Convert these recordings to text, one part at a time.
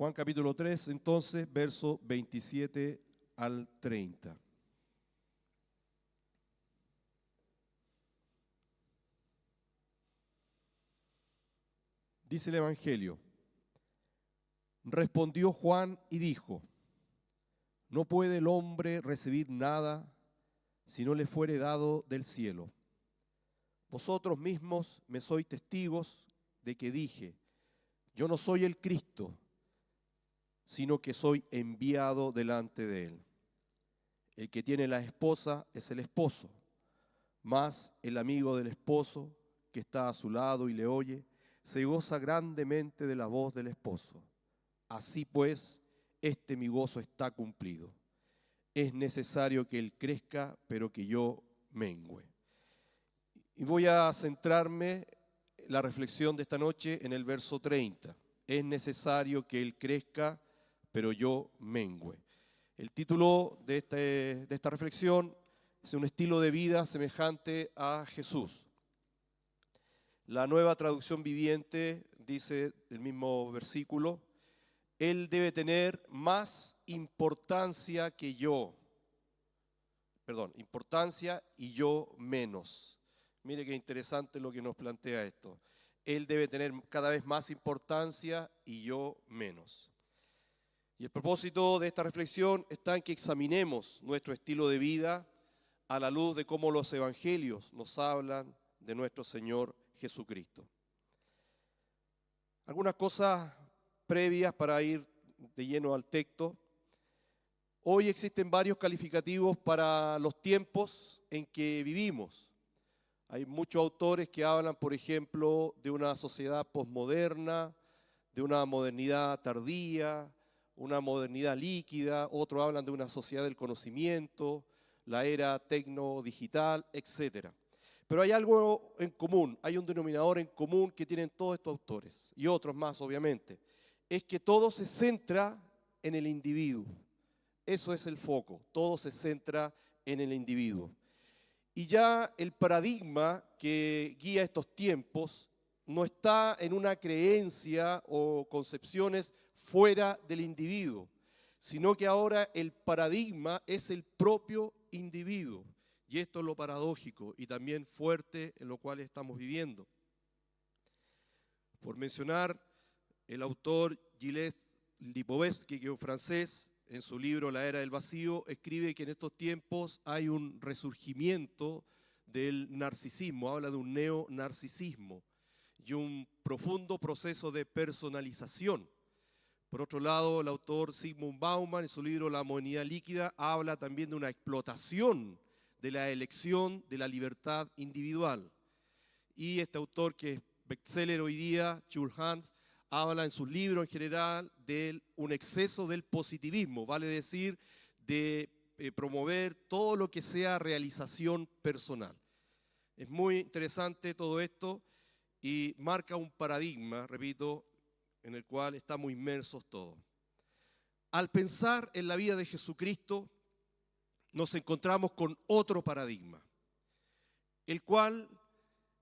Juan capítulo 3, entonces, verso 27 al 30. Dice el Evangelio: respondió Juan y dijo: no puede el hombre recibir nada si no le fuere dado del cielo. Vosotros mismos me sois testigos de que dije: yo no soy el Cristo, sino que soy enviado delante de él. El que tiene la esposa es el esposo, mas el amigo del esposo, que está a su lado y le oye, se goza grandemente de la voz del esposo. Así pues, mi gozo está cumplido. Es necesario que él crezca, pero que yo mengüe. Y voy a centrarme la reflexión de esta noche en el verso 30. Es necesario que él crezca, pero yo mengüe. El título de esta reflexión es un estilo de vida semejante a Jesús. La Nueva Traducción Viviente dice el mismo versículo: él debe tener más importancia que yo. Importancia y yo menos. Mire qué interesante lo que nos plantea esto. Él debe tener cada vez más importancia y yo menos. Y el propósito de esta reflexión está en que examinemos nuestro estilo de vida a la luz de cómo los evangelios nos hablan de nuestro Señor Jesucristo. Algunas cosas previas para ir de lleno al texto. Hoy existen varios calificativos para los tiempos en que vivimos. Hay muchos autores que hablan, por ejemplo, de una sociedad posmoderna, de una modernidad tardía, una modernidad líquida. Otros hablan de una sociedad del conocimiento, la era tecno-digital, etc. Pero hay algo en común, hay un denominador en común que tienen todos estos autores, y otros más, obviamente. Es que todo se centra en el individuo. Eso es el foco, todo se centra en el individuo. Y ya el paradigma que guía estos tiempos no está en una creencia o concepciones fuera del individuo, sino que ahora el paradigma es el propio individuo. Y esto es lo paradójico y también fuerte en lo cual estamos viviendo. Por mencionar, el autor Gilles Lipovetsky, que es un francés, en su libro La Era del Vacío, escribe que en estos tiempos hay un resurgimiento del narcisismo, habla de un neonarcisismo y un profundo proceso de personalización. Por otro lado, el autor Zygmunt Bauman, en su libro La modernidad líquida, habla también de una explotación de la elección de la libertad individual. Y este autor, que es bestseller hoy día, Jules Hans, habla en sus libros en general de un exceso del positivismo, vale decir, de promover todo lo que sea realización personal. Es muy interesante todo esto y marca un paradigma, repito, en el cual estamos inmersos todos. Al pensar en la vida de Jesucristo, nos encontramos con otro paradigma, el cual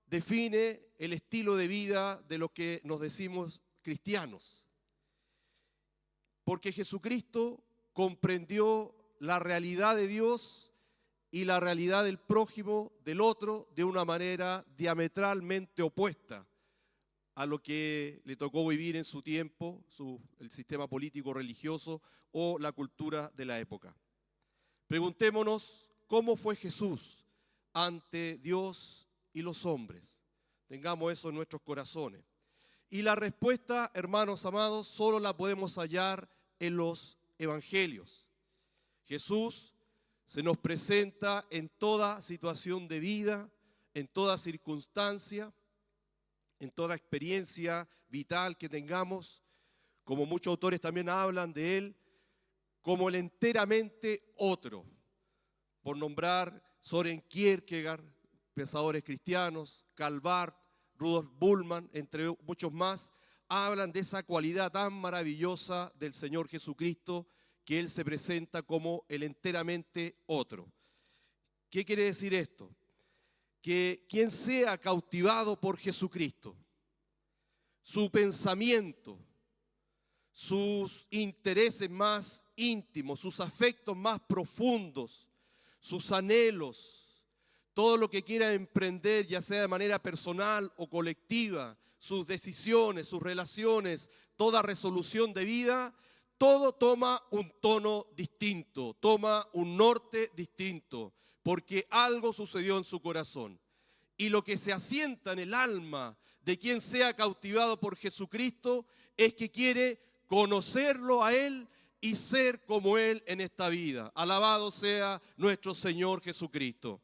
define el estilo de vida de lo que nos decimos cristianos. Porque Jesucristo comprendió la realidad de Dios y la realidad del prójimo, del otro, de una manera diametralmente opuesta a lo que le tocó vivir en su tiempo, el sistema político religioso o la cultura de la época. Preguntémonos cómo fue Jesús ante Dios y los hombres. Tengamos eso en nuestros corazones. Y la respuesta, hermanos amados, solo la podemos hallar en los evangelios. Jesús se nos presenta en toda situación de vida, en toda circunstancia, en toda experiencia vital que tengamos. Como muchos autores también hablan de él, como el enteramente otro. Por nombrar Søren Kierkegaard, pensadores cristianos, Karl Barth, Rudolf Bultmann, entre muchos más, hablan de esa cualidad tan maravillosa del Señor Jesucristo, que Él se presenta como el enteramente otro. ¿Qué quiere decir esto? Que quien sea cautivado por Jesucristo, su pensamiento, sus intereses más íntimos, sus afectos más profundos, sus anhelos, todo lo que quiera emprender, ya sea de manera personal o colectiva, sus decisiones, sus relaciones, toda resolución de vida, todo toma un tono distinto, toma un norte distinto, porque algo sucedió en su corazón. Y lo que se asienta en el alma de quien sea cautivado por Jesucristo es que quiere conocerlo a Él y ser como Él en esta vida. Alabado sea nuestro Señor Jesucristo.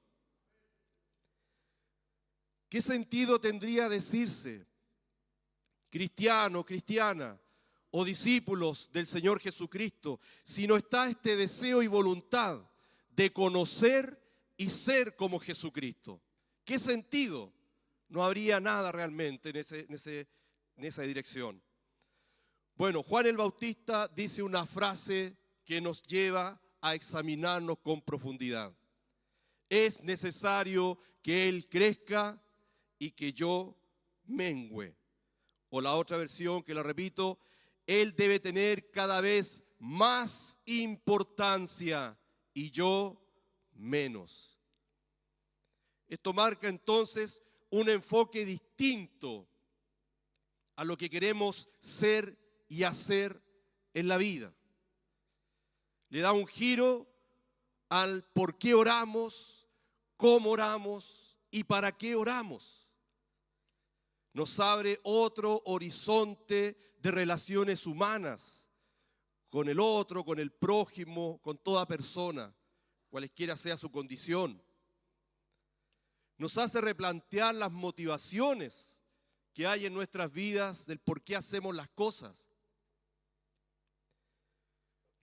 ¿Qué sentido tendría decirse cristiano, cristiana o discípulos del Señor Jesucristo si no está este deseo y voluntad de conocer y ser como Jesucristo? ¿Qué sentido? No habría nada realmente en esa dirección. Bueno, Juan el Bautista dice una frase que nos lleva a examinarnos con profundidad. Es necesario que Él crezca y que yo mengüe. O la otra versión que la repito, Él debe tener cada vez más importancia y yo menos. Esto marca entonces un enfoque distinto a lo que queremos ser y hacer en la vida. Le da un giro al por qué oramos, cómo oramos y para qué oramos. Nos abre otro horizonte de relaciones humanas con el otro, con el prójimo, con toda persona, cualesquiera sea su condición. Nos hace replantear las motivaciones que hay en nuestras vidas del por qué hacemos las cosas.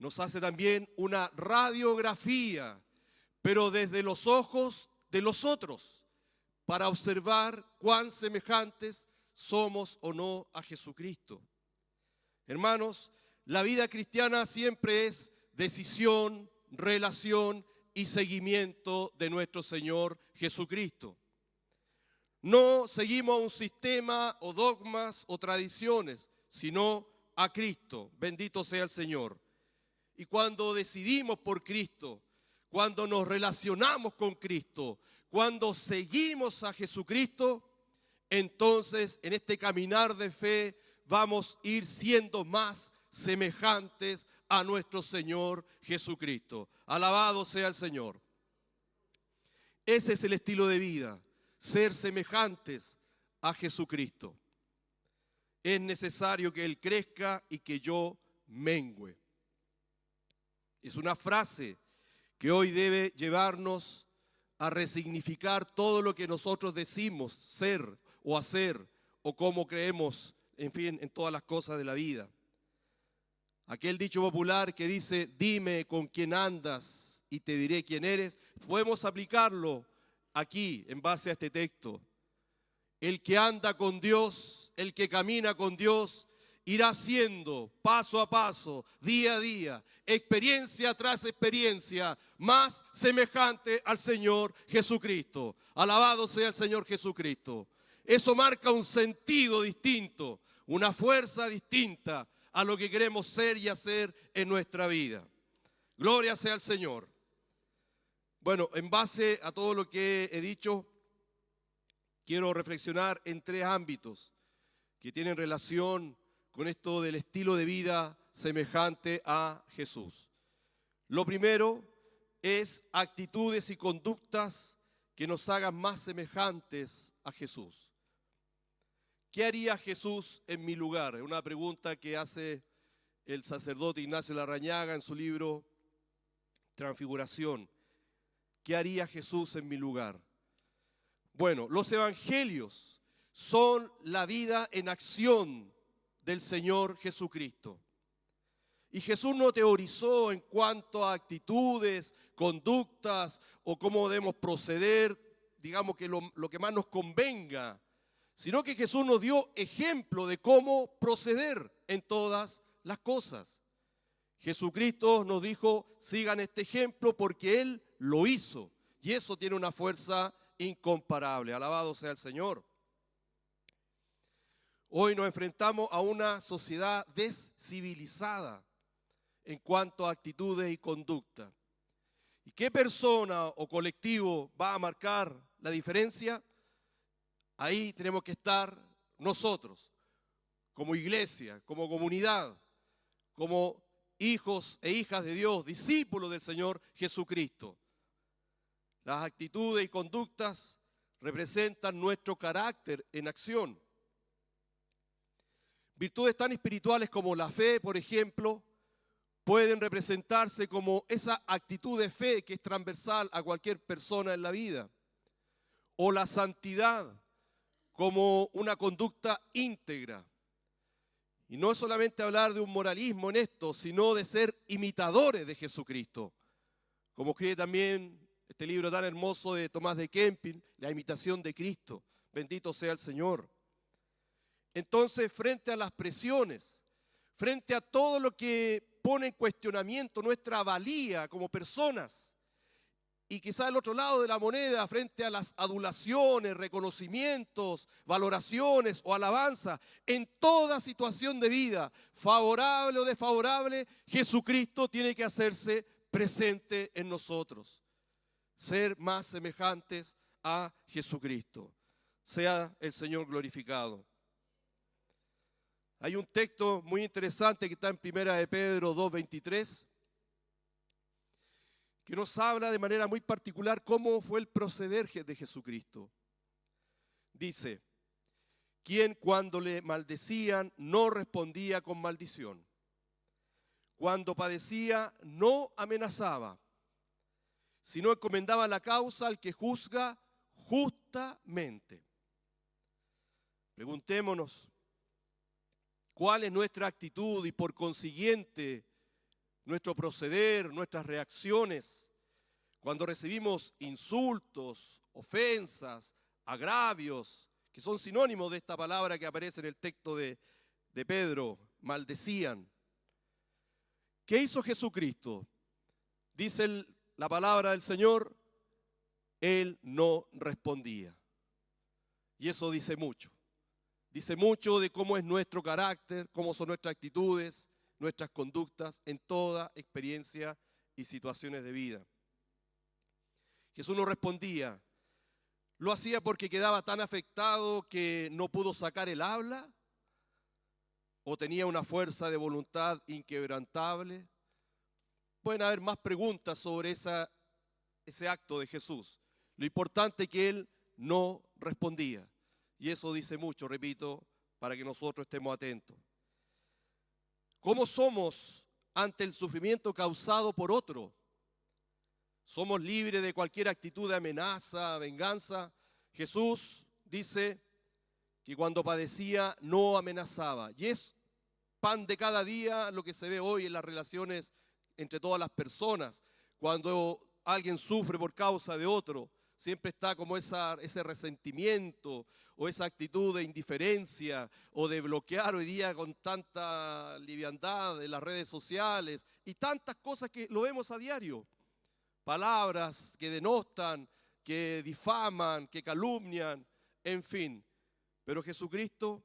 Nos hace también una radiografía, pero desde los ojos de los otros, para observar cuán semejantes somos o no a Jesucristo. Hermanos, la vida cristiana siempre es decisión, relación y seguimiento de nuestro Señor Jesucristo. No seguimos un sistema o dogmas o tradiciones, sino a Cristo. Bendito sea el Señor. Y cuando decidimos por Cristo, cuando nos relacionamos con Cristo, cuando seguimos a Jesucristo, entonces en este caminar de fe vamos a ir siendo más semejantes a nuestro Señor Jesucristo. Alabado sea el Señor. Ese es el estilo de vida, ser semejantes a Jesucristo. Es necesario que Él crezca y que yo mengüe. Es una frase que hoy debe llevarnos a resignificar todo lo que nosotros decimos ser o hacer o cómo creemos, en fin, en todas las cosas de la vida. Aquel dicho popular que dice, dime con quién andas y te diré quién eres, podemos aplicarlo aquí en base a este texto. El que anda con Dios, el que camina con Dios, irá siendo paso a paso, día a día, experiencia tras experiencia, más semejante al Señor Jesucristo. Alabado sea el Señor Jesucristo. Eso marca un sentido distinto, una fuerza distinta a lo que queremos ser y hacer en nuestra vida. Gloria sea al Señor. Bueno, en base a todo lo que he dicho, quiero reflexionar en tres ámbitos que tienen relación con esto del estilo de vida semejante a Jesús. Lo primero es actitudes y conductas que nos hagan más semejantes a Jesús. ¿Qué haría Jesús en mi lugar? Es una pregunta que hace el sacerdote Ignacio Larrañaga en su libro Transfiguración. ¿Qué haría Jesús en mi lugar? Bueno, los evangelios son la vida en acción del Señor Jesucristo. Y Jesús no teorizó en cuanto a actitudes, conductas o cómo debemos proceder, digamos que lo que más nos convenga, sino que Jesús nos dio ejemplo de cómo proceder en todas las cosas. Jesucristo nos dijo, sigan este ejemplo porque Él lo hizo. Y eso tiene una fuerza incomparable. Alabado sea el Señor. Hoy nos enfrentamos a una sociedad descivilizada en cuanto a actitudes y conducta. ¿Y qué persona o colectivo va a marcar la diferencia? Ahí tenemos que estar nosotros, como iglesia, como comunidad, como hijos e hijas de Dios, discípulos del Señor Jesucristo. Las actitudes y conductas representan nuestro carácter en acción. Virtudes tan espirituales como la fe, por ejemplo, pueden representarse como esa actitud de fe que es transversal a cualquier persona en la vida. O la santidad como una conducta íntegra. Y no es solamente hablar de un moralismo en esto, sino de ser imitadores de Jesucristo. Como escribe también este libro tan hermoso de Tomás de Kempis, La imitación de Cristo. Bendito sea el Señor. Entonces, frente a las presiones, frente a todo lo que pone en cuestionamiento nuestra valía como personas, y quizá el otro lado de la moneda, frente a las adulaciones, reconocimientos, valoraciones o alabanza, en toda situación de vida, favorable o desfavorable, Jesucristo tiene que hacerse presente en nosotros. Ser más semejantes a Jesucristo. Sea el Señor glorificado. Hay un texto muy interesante que está en 1 de Pedro 2:23, que nos habla de manera muy particular cómo fue el proceder de Jesucristo. Dice, quien cuando le maldecían no respondía con maldición. Cuando padecía no amenazaba, sino encomendaba la causa al que juzga justamente. Preguntémonos, ¿cuál es nuestra actitud y por consiguiente nuestro proceder, nuestras reacciones cuando recibimos insultos, ofensas, agravios, que son sinónimos de esta palabra que aparece en el texto de Pedro, maldecían? ¿Qué hizo Jesucristo? Dice la palabra del Señor, Él no respondía. Y eso dice mucho. Dice mucho de cómo es nuestro carácter, cómo son nuestras actitudes, nuestras conductas en toda experiencia y situaciones de vida. Jesús no respondía. ¿Lo hacía porque quedaba tan afectado que no pudo sacar el habla? ¿O tenía una fuerza de voluntad inquebrantable? Pueden haber más preguntas sobre ese acto de Jesús. Lo importante es que Él no respondía. Y eso dice mucho, repito, para que nosotros estemos atentos. ¿Cómo somos ante el sufrimiento causado por otro? ¿Somos libres de cualquier actitud de amenaza, venganza? Jesús dice que cuando padecía no amenazaba. Y es pan de cada día lo que se ve hoy en las relaciones entre todas las personas. Cuando alguien sufre por causa de otro, siempre está como ese resentimiento o esa actitud de indiferencia o de bloquear hoy día con tanta liviandad en las redes sociales y tantas cosas que lo vemos a diario. Palabras que denostan, que difaman, que calumnian, en fin. Pero Jesucristo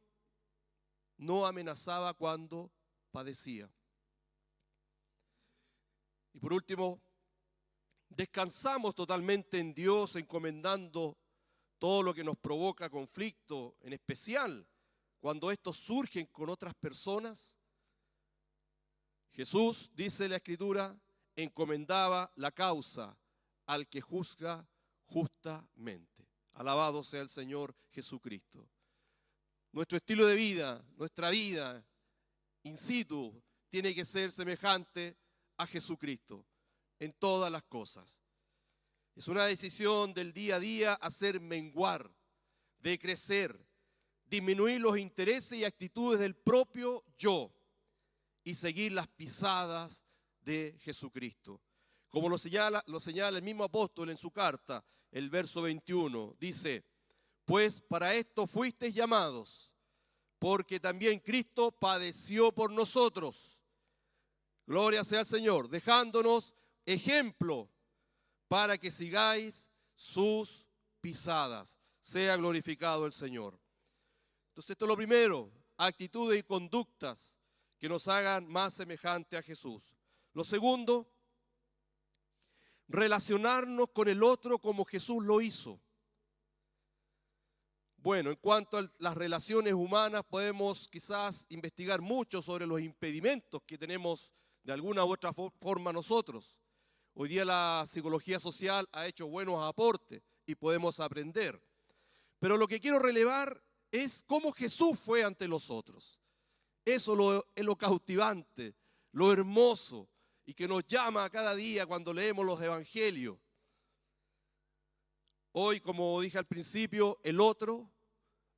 no amenazaba cuando padecía. Y por último, descansamos totalmente en Dios, encomendando todo lo que nos provoca conflicto, en especial cuando estos surgen con otras personas. Jesús, dice la Escritura, encomendaba la causa al que juzga justamente. Alabado sea el Señor Jesucristo. Nuestro estilo de vida, nuestra vida in situ, tiene que ser semejante a Jesucristo en todas las cosas. Es una decisión del día a día hacer menguar, decrecer, disminuir los intereses y actitudes del propio yo y seguir las pisadas de Jesucristo. Como lo señala el mismo apóstol en su carta, el verso 21, dice, pues para esto fuisteis llamados, porque también Cristo padeció por nosotros. Gloria sea al Señor, dejándonos ejemplo para que sigáis sus pisadas. Sea glorificado el Señor. Entonces esto es lo primero, actitudes y conductas que nos hagan más semejantes a Jesús. Lo segundo, relacionarnos con el otro como Jesús lo hizo. Bueno, en cuanto a las relaciones humanas, podemos quizás investigar mucho sobre los impedimentos que tenemos de alguna u otra forma nosotros. Hoy día la psicología social ha hecho buenos aportes y podemos aprender. Pero lo que quiero relevar es cómo Jesús fue ante los otros. Eso es lo cautivante, lo hermoso y que nos llama cada día cuando leemos los evangelios. Hoy, como dije al principio, el otro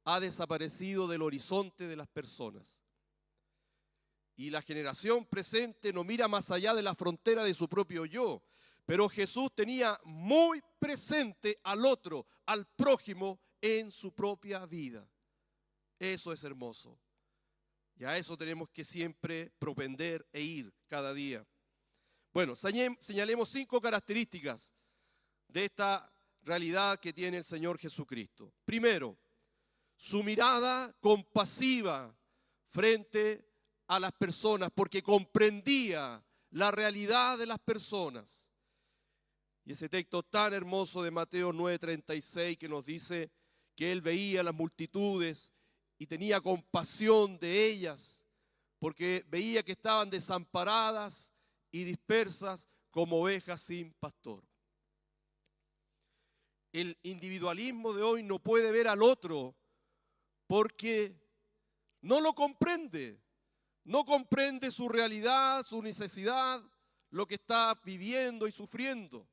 ha desaparecido del horizonte de las personas. Y la generación presente no mira más allá de la frontera de su propio yo. Pero Jesús tenía muy presente al otro, al prójimo, en su propia vida. Eso es hermoso. Y a eso tenemos que siempre propender e ir cada día. Bueno, señalemos 5 características de esta realidad que tiene el Señor Jesucristo. Primero, su mirada compasiva frente a las personas, porque comprendía la realidad de las personas. Y ese texto tan hermoso de Mateo 9:36 que nos dice que Él veía las multitudes y tenía compasión de ellas, porque veía que estaban desamparadas y dispersas como ovejas sin pastor. El individualismo de hoy no puede ver al otro porque no lo comprende. No comprende su realidad, su necesidad, lo que está viviendo y sufriendo.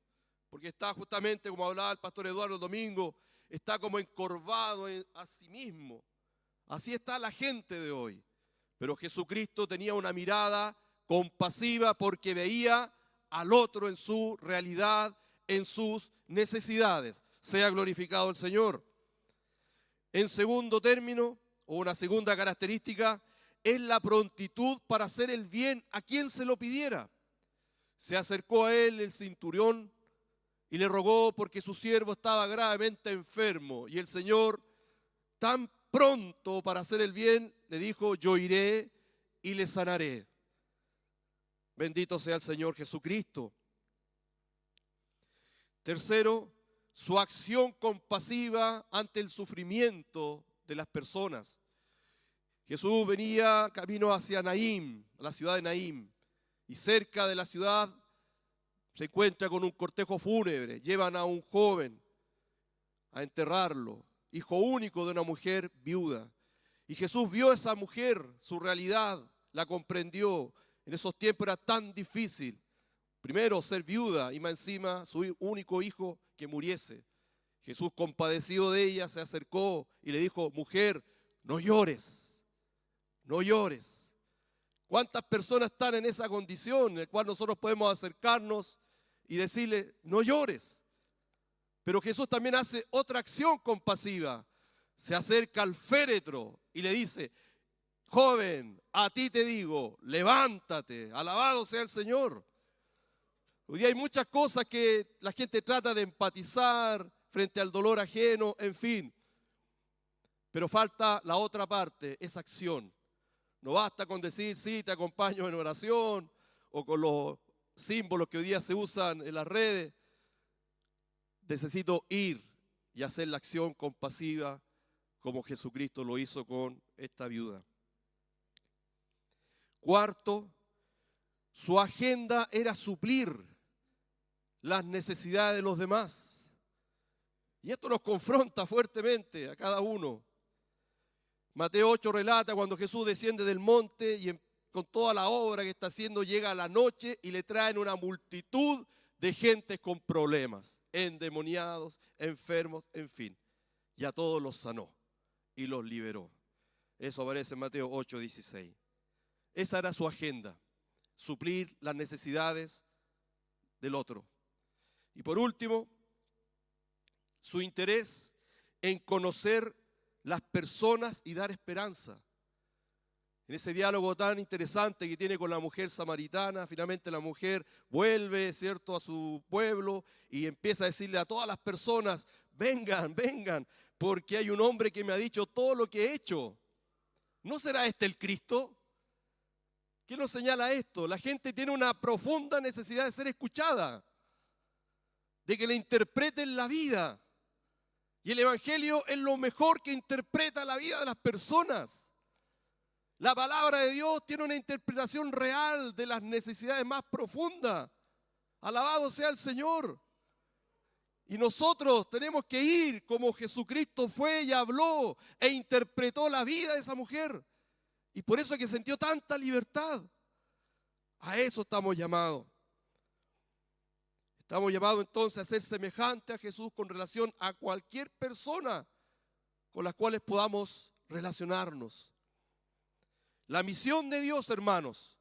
Porque está justamente, como hablaba el pastor Eduardo el domingo, está como encorvado a sí mismo. Así está la gente de hoy. Pero Jesucristo tenía una mirada compasiva porque veía al otro en su realidad, en sus necesidades. Sea glorificado el Señor. En segundo término, o una segunda característica, es la prontitud para hacer el bien a quien se lo pidiera. Se acercó a él el centurión y le rogó porque su siervo estaba gravemente enfermo. Y el Señor, tan pronto para hacer el bien, le dijo: yo iré y le sanaré. Bendito sea el Señor Jesucristo. Tercero, su acción compasiva ante el sufrimiento de las personas. Jesús venía camino hacia Naín, a la ciudad de Naín, y cerca de la ciudad se encuentra con un cortejo fúnebre. Llevan a un joven a enterrarlo, hijo único de una mujer viuda. Y Jesús vio a esa mujer, su realidad, la comprendió. En esos tiempos era tan difícil. Primero ser viuda y más encima su único hijo que muriese. Jesús, compadecido de ella, se acercó y le dijo: mujer, no llores, no llores. ¿Cuántas personas están en esa condición en la cual nosotros podemos acercarnos y decirle: no llores? Pero Jesús también hace otra acción compasiva. Se acerca al féretro y le dice: joven, a ti te digo, levántate, alabado sea el Señor. Hoy día hay muchas cosas que la gente trata de empatizar frente al dolor ajeno, en fin. Pero falta la otra parte, esa acción. No basta con decir: sí, te acompaño en oración, o con los símbolos que hoy día se usan en las redes. Necesito ir y hacer la acción compasiva como Jesucristo lo hizo con esta viuda. Cuarto, su agenda era suplir las necesidades de los demás. Y esto nos confronta fuertemente a cada uno. Mateo 8 relata cuando Jesús desciende del monte y con toda la obra que está haciendo llega a la noche y le traen una multitud de gentes con problemas, endemoniados, enfermos, en fin. Y a todos los sanó y los liberó. Eso aparece en Mateo 8:16. Esa era su agenda, suplir las necesidades del otro. Y por último, su interés en conocer las personas y dar esperanza. En ese diálogo tan interesante que tiene con la mujer samaritana, finalmente la mujer vuelve, ¿cierto?, a su pueblo y empieza a decirle a todas las personas: vengan, vengan, porque hay un hombre que me ha dicho todo lo que he hecho. ¿No será este el Cristo? ¿Qué nos señala esto? La gente tiene una profunda necesidad de ser escuchada, de que le interpreten la vida. Y el Evangelio es lo mejor que interpreta la vida de las personas. La palabra de Dios tiene una interpretación real de las necesidades más profundas. Alabado sea el Señor. Y nosotros tenemos que ir como Jesucristo fue y habló e interpretó la vida de esa mujer. Y por eso es que sintió tanta libertad. A eso estamos llamados. Estamos llamados entonces a ser semejantes a Jesús con relación a cualquier persona con las cuales podamos relacionarnos. La misión de Dios, hermanos,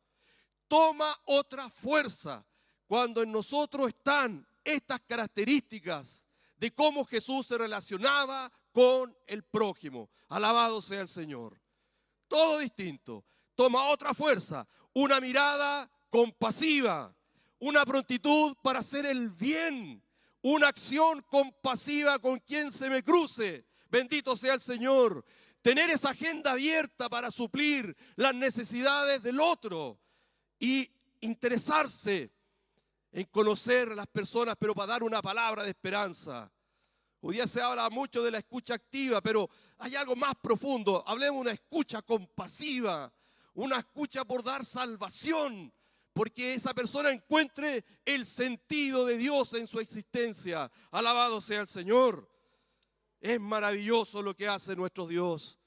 toma otra fuerza cuando en nosotros están estas características de cómo Jesús se relacionaba con el prójimo. Alabado sea el Señor. Todo distinto. Toma otra fuerza, una mirada compasiva, una prontitud para hacer el bien, una acción compasiva con quien se me cruce. Bendito sea el Señor. Tener esa agenda abierta para suplir las necesidades del otro y interesarse en conocer a las personas, pero para dar una palabra de esperanza. Hoy día se habla mucho de la escucha activa, pero hay algo más profundo. Hablemos de una escucha compasiva, una escucha por dar salvación, porque esa persona encuentre el sentido de Dios en su existencia. Alabado sea el Señor. Es maravilloso lo que hace nuestro Dios.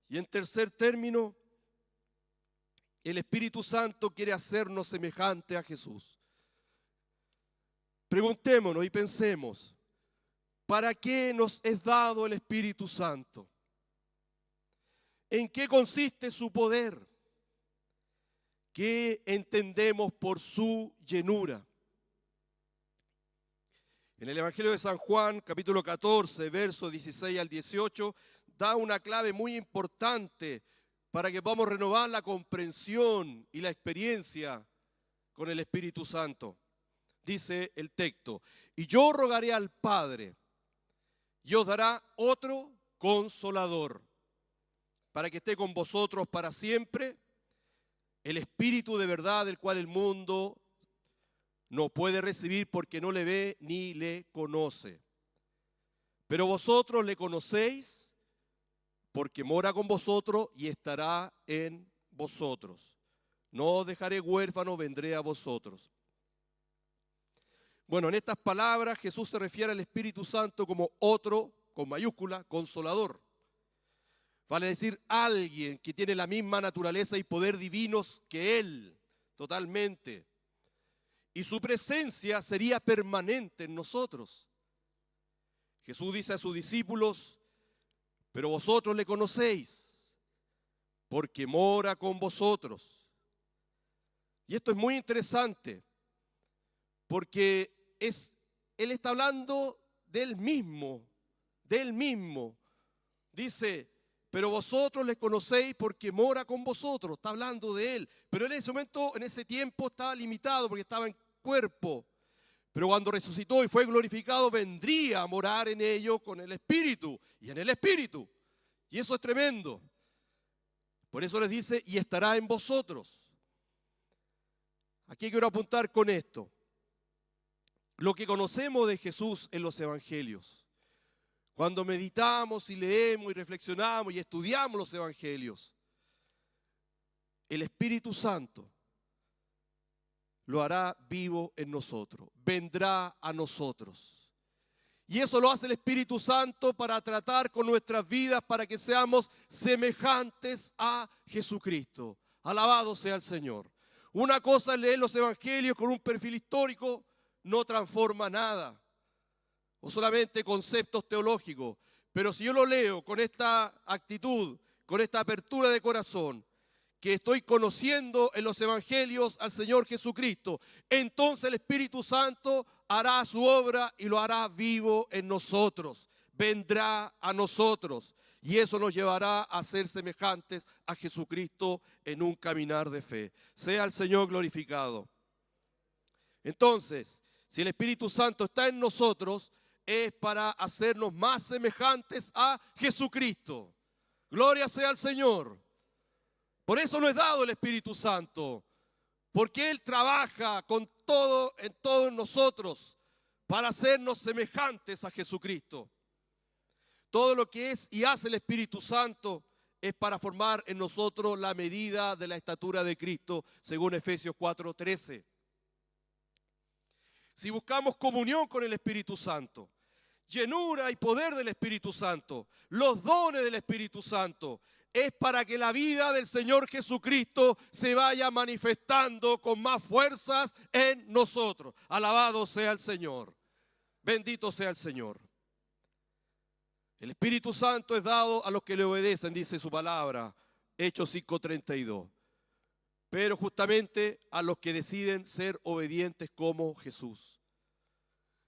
Y en tercer término, el Espíritu Santo quiere hacernos semejante a Jesús. Preguntémonos y pensemos, ¿para qué nos es dado el Espíritu Santo? ¿En qué consiste su poder? ¿Qué entendemos por su llenura? En el Evangelio de San Juan, capítulo 14, versos 16 al 18, da una clave muy importante para que podamos renovar la comprensión y la experiencia con el Espíritu Santo. Dice el texto, y yo rogaré al Padre, y os dará otro consolador, para que esté con vosotros para siempre, el Espíritu de verdad, del cual el mundo no puede recibir porque no le ve ni le conoce. Pero vosotros le conocéis porque mora con vosotros y estará en vosotros. No os dejaré huérfanos, vendré a vosotros. Bueno, en estas palabras Jesús se refiere al Espíritu Santo como otro, con mayúscula, consolador. Vale decir, alguien que tiene la misma naturaleza y poder divinos que Él, totalmente. Y su presencia sería permanente en nosotros. Jesús dice a sus discípulos, pero vosotros le conocéis, porque mora con vosotros. Y esto es muy interesante, porque Él está hablando de Él mismo, Dice, pero vosotros le conocéis porque mora con vosotros. Está hablando de Él. Pero en ese momento, en ese tiempo, estaba limitado porque estaba en cuerpo. Pero cuando resucitó y fue glorificado, vendría a morar en ellos con el Espíritu y en el Espíritu. Y eso es tremendo. Por eso les dice, y estará en vosotros. Aquí quiero apuntar con esto. Lo que conocemos de Jesús en los evangelios. Cuando meditamos y leemos y reflexionamos y estudiamos los evangelios, el Espíritu Santo lo hará vivo en nosotros, vendrá a nosotros. Y eso lo hace el Espíritu Santo para tratar con nuestras vidas, para que seamos semejantes a Jesucristo. Alabado sea el Señor. Una cosa es leer los evangelios con un perfil histórico, no transforma nada. O solamente conceptos teológicos. Pero si yo lo leo con esta actitud, con esta apertura de corazón, que estoy conociendo en los evangelios al Señor Jesucristo, entonces el Espíritu Santo hará su obra y lo hará vivo en nosotros. Vendrá a nosotros y eso nos llevará a ser semejantes a Jesucristo en un caminar de fe. Sea el Señor glorificado. Entonces, si el Espíritu Santo está en nosotros, es para hacernos más semejantes a Jesucristo. Gloria sea al Señor. Por eso nos es dado el Espíritu Santo, porque Él trabaja con todo en todos nosotros para hacernos semejantes a Jesucristo. Todo lo que es y hace el Espíritu Santo es para formar en nosotros la medida de la estatura de Cristo, según Efesios 4:13. Si buscamos comunión con el Espíritu Santo, llenura y poder del Espíritu Santo, los dones del Espíritu Santo, es para que la vida del Señor Jesucristo se vaya manifestando con más fuerzas en nosotros. Alabado sea el Señor. Bendito sea el Señor. El Espíritu Santo es dado a los que le obedecen, dice su palabra, Hechos 5:32. Pero justamente a los que deciden ser obedientes como Jesús.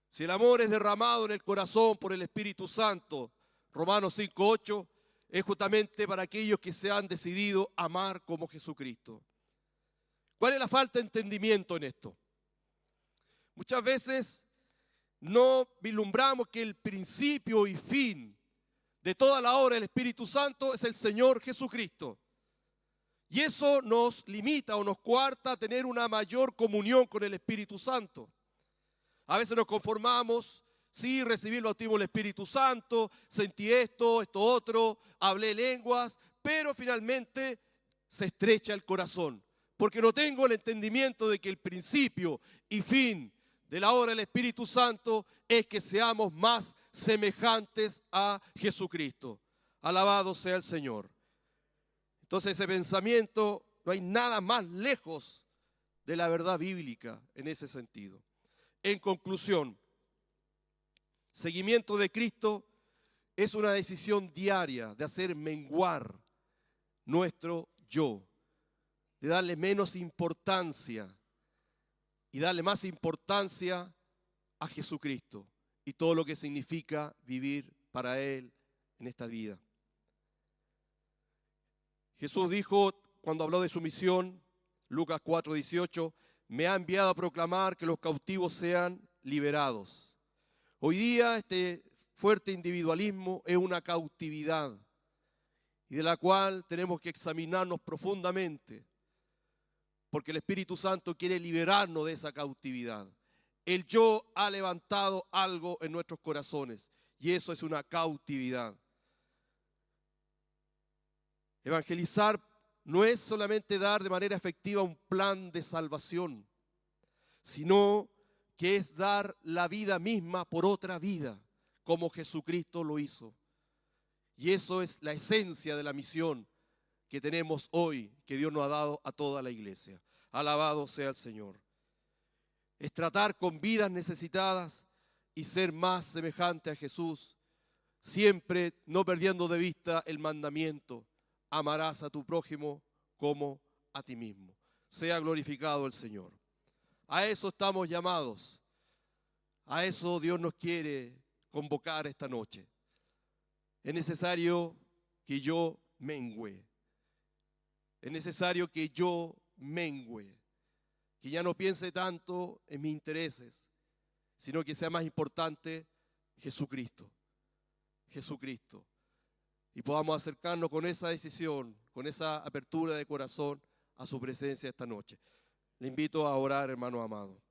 Si el amor es derramado en el corazón por el Espíritu Santo, Romanos 5:8, es justamente para aquellos que se han decidido amar como Jesucristo. ¿Cuál es la falta de entendimiento en esto? Muchas veces no vislumbramos que el principio y fin de toda la obra del Espíritu Santo es el Señor Jesucristo. Y eso nos limita o nos coarta a tener una mayor comunión con el Espíritu Santo. A veces nos conformamos, sí, recibí el bautismo del Espíritu Santo, sentí esto otro, hablé lenguas, pero finalmente se estrecha el corazón, porque no tengo el entendimiento de que el principio y fin de la obra del Espíritu Santo es que seamos más semejantes a Jesucristo. Alabado sea el Señor. Entonces ese pensamiento, no hay nada más lejos de la verdad bíblica en ese sentido. En conclusión, seguimiento de Cristo es una decisión diaria de hacer menguar nuestro yo, de darle menos importancia y darle más importancia a Jesucristo y todo lo que significa vivir para Él en esta vida. Jesús dijo cuando habló de su misión, Lucas 4:18, me ha enviado a proclamar que los cautivos sean liberados. Hoy día este fuerte individualismo es una cautividad y de la cual tenemos que examinarnos profundamente, porque el Espíritu Santo quiere liberarnos de esa cautividad. El yo ha levantado algo en nuestros corazones y eso es una cautividad. Evangelizar no es solamente dar de manera efectiva un plan de salvación, sino que es dar la vida misma por otra vida, como Jesucristo lo hizo. Y eso es la esencia de la misión que tenemos hoy, que Dios nos ha dado a toda la iglesia. Alabado sea el Señor. Es tratar con vidas necesitadas y ser más semejante a Jesús, siempre no perdiendo de vista el mandamiento: amarás a tu prójimo como a ti mismo. Sea glorificado el Señor. A eso estamos llamados. A eso Dios nos quiere convocar esta noche. Es necesario que yo mengüe. Es necesario que yo mengüe. Que ya no piense tanto en mis intereses, sino que sea más importante Jesucristo. Jesucristo. Y podamos acercarnos con esa decisión, con esa apertura de corazón a su presencia esta noche. Le invito a orar, hermano amado.